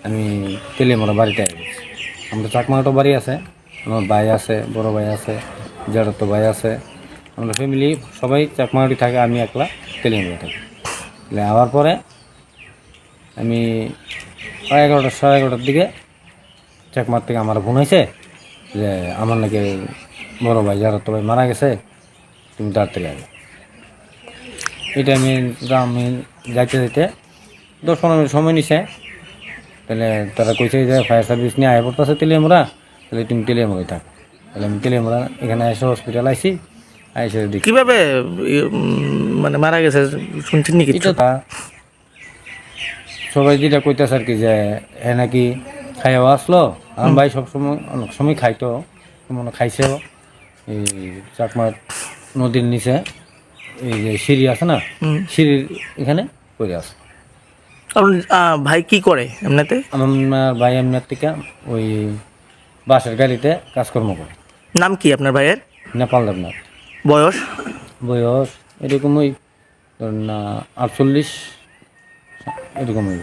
আমি তেলিয়ামরা বাড়িতে আসি। আমরা চাকমাটো বাড়ি আছে, আমার ভাই আছে, বড় ভাই আছে, জেঠতো ভাই আছে, আমরা ফ্যামিলি সবাই চাকমাটি থাকে, আমি একলা তেলিয়ামরা থাকি। আবার পরে আমি 11:30 11:30 দিকে চাকমার থেকে আমার ফোন হয়েছে যে আমার নাকি বড় ভাই জেঠতো ভাই মারা গেছে, তুমি তাড়াতাড়ি আগে। এটা আমি যাইতে যাইতে 10-15 মিনিট সময় নিছে। তাহলে তারা কইছে যে ফায়ার সার্ভিস নিয়ে আয় পড়তেছে তেলিয়ামরা, তাহলে তুমি তেলিয়ামরাই থাক। তাহলে আমি তেলিয়ামরা এখানে এসে হসপিটাল আইসি, আইসে দেখি কিভাবে মানে মারা গেছে শুনছেন নাকি? এটা সবাই যেটা কইতেছে আর কি যে এ নাকি খাইয়াও আসলো। আমার ভাই সবসময় অনেক সময় খাইতো, মনে খাইছেও এই চাকমার নদীর নিচে এই যে সিঁড়ি আছে না, সিঁড়ির এখানে পড়ে আছে। ভাই কি করে এমনিতে? আমার ভাই এমনি থেকে ওই বাসের গাড়িতে কাজকর্ম করে। নাম কি আপনার ভাইয়ের? নেপাল দেবনাথ। বয়স? বয়স এরকম ওই ধরুন না 48 এরকম ওই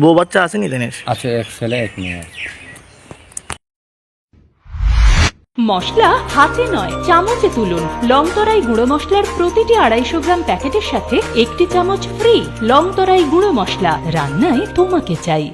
বউ বাচ্চা আসেনি দিনের? আছে, এক ছেলে এক মেয়ে আছে। মশলা হাতে নয় চামচে তুলুন। লংতরাই গুঁড়ো মশলার প্রতিটি 250 গ্রাম প্যাকেটের সাথে 1টি চামচ ফ্রি। লংতরাই গুঁড়ো মশলা, রান্নায় তোমাকে চাই।